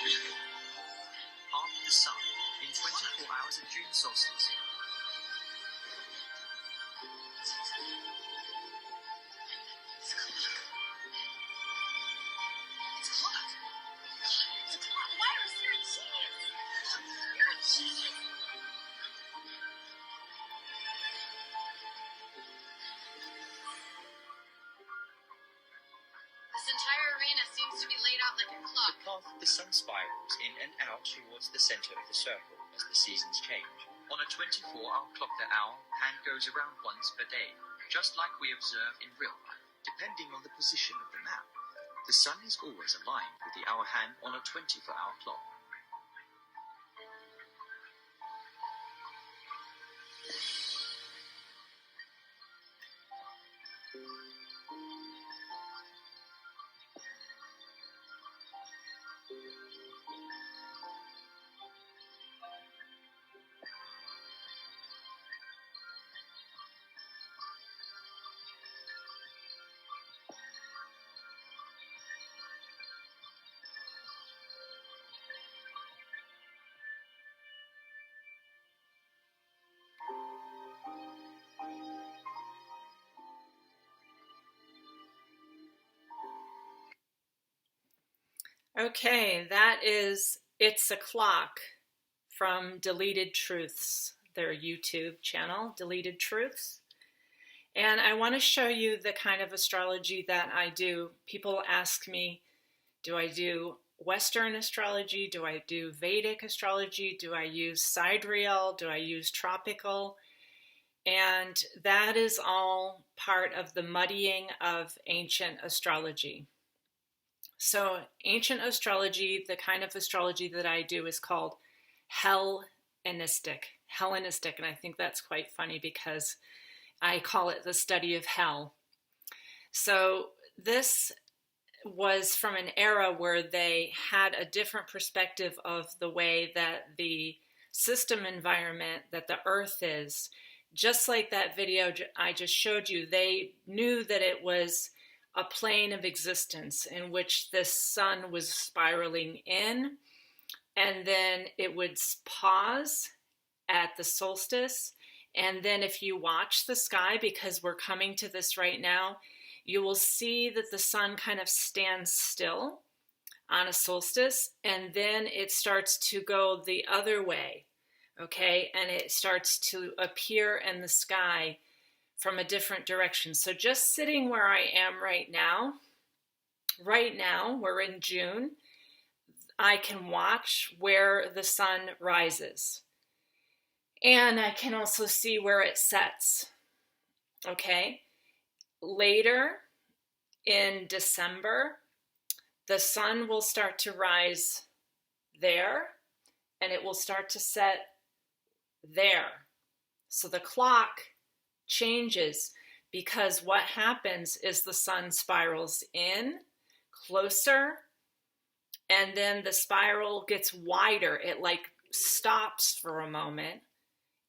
Half the sun in 24 hours of June solstice. This entire arena seems to be laid out like a clock. The path of the sun spirals in and out towards the center of the circle as the seasons change. On a 24-hour clock, the hour hand goes around once per day, just like we observe in real life. Depending on the position of the map, the sun is always aligned with the hour hand on a 24-hour clock. Okay, that is It's a Clock from Deleted Truths, their YouTube channel, Deleted Truths. And I want to show you the kind of astrology that I do. People ask me, do I do Western astrology? Do I do Vedic astrology? Do I use sidereal? Do I use tropical? And that is all part of the muddying of ancient astrology. So ancient astrology, the kind of astrology that I do is called Hellenistic. Hellenistic, and I think that's quite funny because I call it the study of hell. So this was from an era where they had a different perspective of the way that the system environment, that the earth is. Just like that video I just showed you, they knew that it was a plane of existence in which the sun was spiraling in, and then it would pause at the solstice. And then if you watch the sky, because we're coming to this right now, you will see that the sun kind of stands still on a solstice, and then it starts to go the other way, okay? And it starts to appear in the sky from a different direction. So just sitting where I am right now, we're in June, I can watch where the sun rises. And I can also see where it sets, okay? Later in December, the sun will start to rise there, and it will start to set there. So the clock changes because what happens is the sun spirals in closer, and then the spiral gets wider. It like stops for a moment.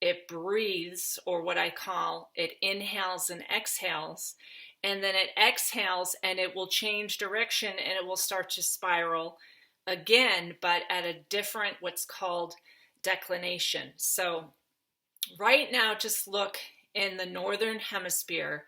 It breathes, or what I call it inhales and exhales, and then it exhales and it will change direction and it will start to spiral again, but at a different, what's called declination. So right now, just look in the northern hemisphere,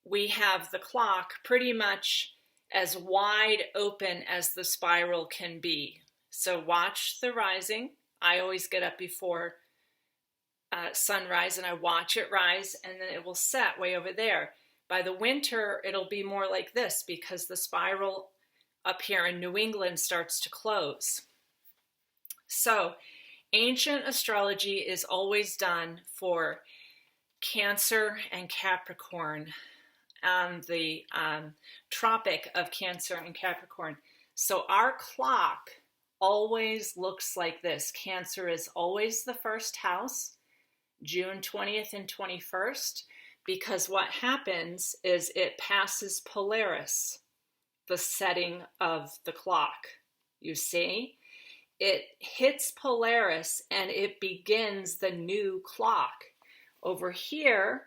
we have the clock pretty much as wide open as the spiral can be. So watch the rising. I always get up before sunrise and I watch it rise, and then it will set way over there. By the winter, it'll be more like this because the spiral up here in New England starts to close. So ancient astrology is always done for Cancer and Capricorn, the tropic of Cancer and Capricorn. So our clock always looks like this. Cancer is always the first house, June 20th and 21st, because what happens is it passes Polaris, the setting of the clock. You see? It hits Polaris and it begins the new clock. Over here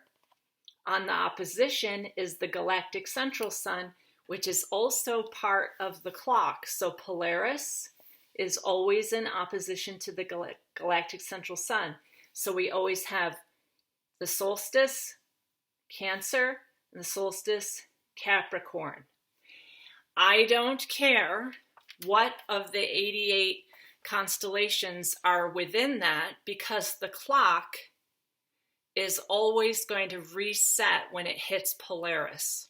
on the opposition is the galactic central sun, which is also part of the clock. So Polaris is always in opposition to the galactic central sun. So we always have the solstice, Cancer, and the solstice, Capricorn. I don't care what of the 88 constellations are within that, because the clock is always going to reset when it hits Polaris.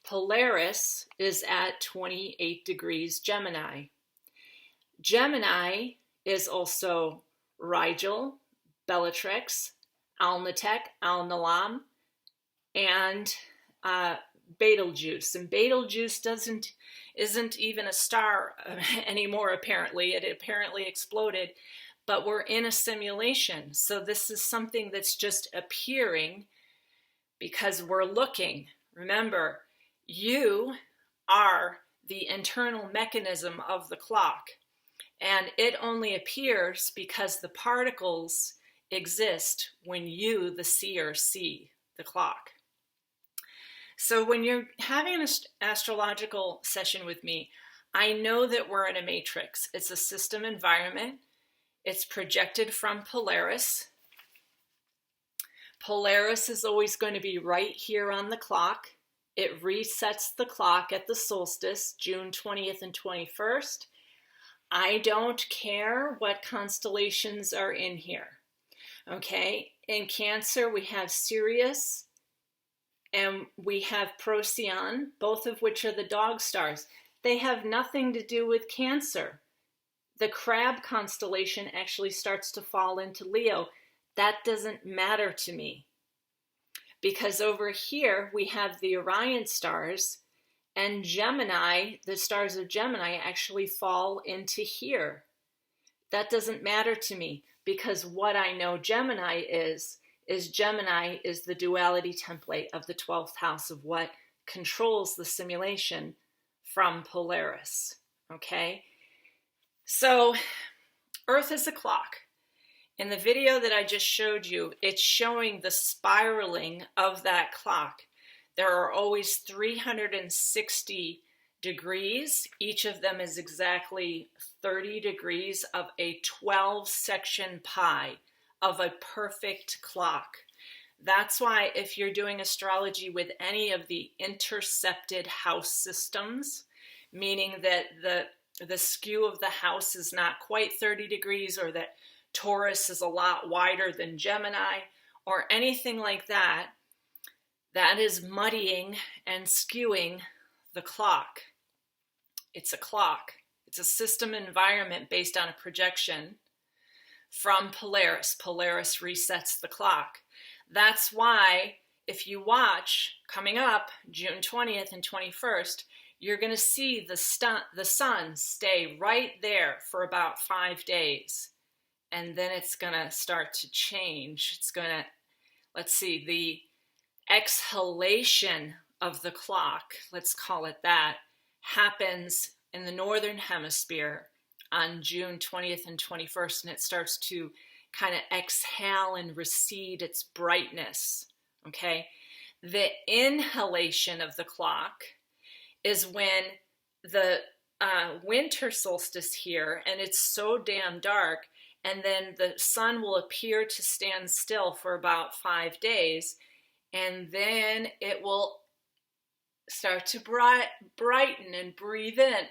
Polaris is at 28 degrees Gemini. Gemini is also Rigel, Bellatrix, Alnitek, Alnilam, and Betelgeuse. And Betelgeuse isn't even a star anymore, apparently. It apparently exploded, but we're in a simulation. So this is something that's just appearing because we're looking. Remember, you are the internal mechanism of the clock, and it only appears because the particles exist when you, the seer, see the clock. So when you're having an astrological session with me, I know that we're in a matrix. It's a system environment. It's projected from Polaris. Polaris is always going to be right here on the clock. It resets the clock at the solstice, June 20th and 21st. I don't care what constellations are in here. Okay, in Cancer we have Sirius and we have Procyon, both of which are the dog stars. They have nothing to do with Cancer. The Crab constellation actually starts to fall into Leo. That doesn't matter to me, because over here we have the Orion stars, and Gemini, the stars of Gemini, actually fall into here. That doesn't matter to me, because what I know Gemini is Gemini is the duality template of the 12th house of what controls the simulation from Polaris. Okay? So, Earth is a clock. In the video that I just showed you, it's showing the spiraling of that clock. There are always 360 degrees. Each of them is exactly 30 degrees of a 12-section pie of a perfect clock. That's why if you're doing astrology with any of the intercepted house systems, meaning that the skew of the house is not quite 30 degrees, or that Taurus is a lot wider than Gemini, or anything like that, that is muddying and skewing the clock. It's a clock. It's a system environment based on a projection from Polaris. Polaris resets the clock. That's why if you watch, coming up June 20th and 21st, you're going to see the sun stay right there for about 5 days. And then it's going to start to change. It's going to, let's see, the exhalation of the clock, let's call it that, happens in the northern hemisphere on June 20th and 21st, and it starts to kind of exhale and recede its brightness, okay? The inhalation of the clock is when the winter solstice here, and it's so damn dark, and then the sun will appear to stand still for about 5 days, and then it will start to brighten and breathe in.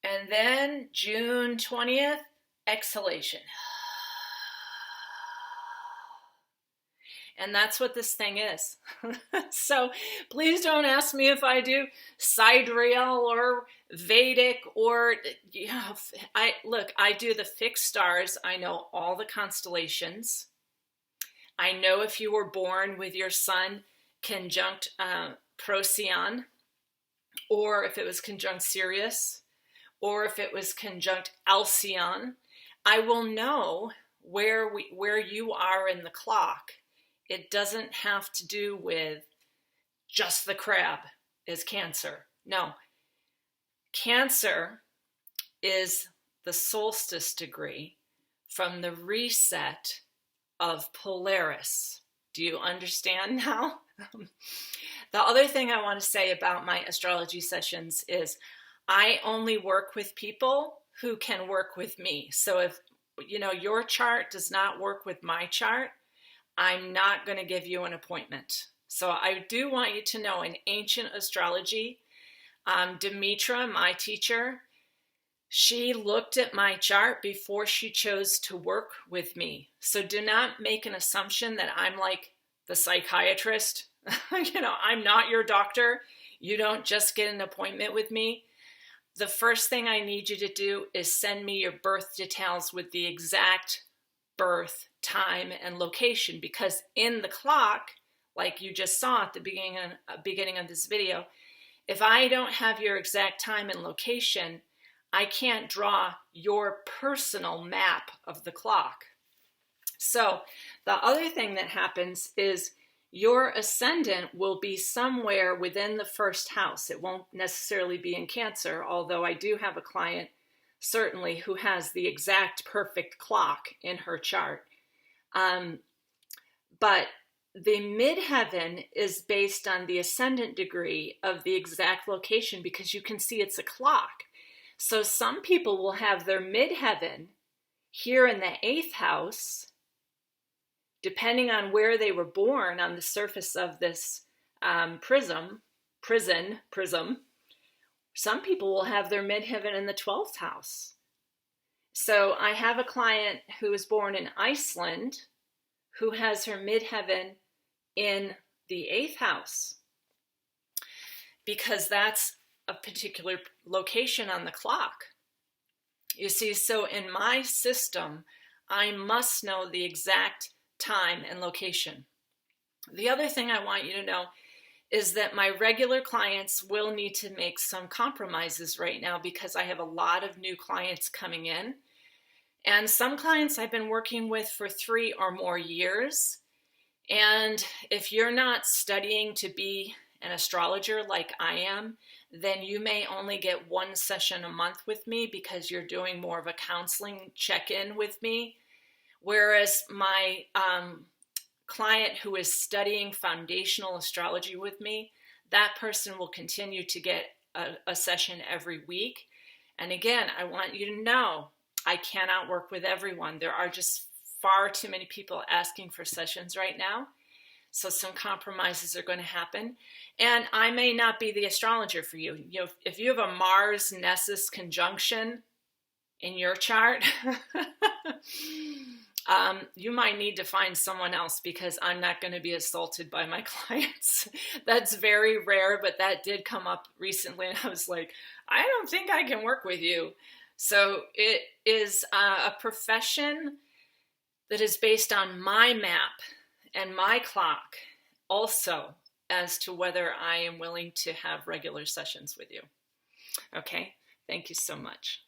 And then June 20th, exhalation. And that's what this thing is. So please don't ask me if I do sidereal or Vedic or, I do the fixed stars. I know all the constellations. I know if you were born with your sun conjunct Procyon, or if it was conjunct Sirius, or if it was conjunct Alcyon. I will know where you are in the clock. It doesn't have to do with just the crab is Cancer. No. Cancer is the solstice degree from the reset of Polaris. Do you understand now? The other thing I want to say about my astrology sessions is I only work with people who can work with me. So if your chart does not work with my chart, I'm not going to give you an appointment. So I do want you to know, in ancient astrology, Demetra, my teacher, she looked at my chart before she chose to work with me. So do not make an assumption that I'm like the psychiatrist. I'm not your doctor. You don't just get an appointment with me. The first thing I need you to do is send me your birth details with the exact birth time and location, because in the clock, like you just saw at the beginning of this video, if I don't have your exact time and location, I can't draw your personal map of the clock. So the other thing that happens is your ascendant will be somewhere within the first house. It won't necessarily be in Cancer, although I do have a client certainly who has the exact perfect clock in her chart. But the midheaven is based on the ascendant degree of the exact location, because you can see it's a clock. So some people will have their midheaven here in the 8th house, depending on where they were born on the surface of this prism. Some people will have their midheaven in the 12th house. So I have a client who was born in Iceland who has her midheaven in the 8th house, because that's a particular location on the clock. You see, so in my system, I must know the exact time and location. The other thing I want you to know is that my regular clients will need to make some compromises right now, because I have a lot of new clients coming in. And some clients I've been working with for 3 or more years. And if you're not studying to be an astrologer like I am, then you may only get 1 session a month with me, because you're doing more of a counseling check-in with me. Whereas my client who is studying foundational astrology with me, that person will continue to get a session every week. And again, I want you to know, I cannot work with everyone. There are just far too many people asking for sessions right now. So some compromises are going to happen. And I may not be the astrologer for you. If you have a Mars-Nessus conjunction in your chart, you might need to find someone else, because I'm not going to be assaulted by my clients. That's very rare, but that did come up recently. And I was like, I don't think I can work with you. So it is a profession that is based on my map and my clock also, as to whether I am willing to have regular sessions with you. Okay, thank you so much.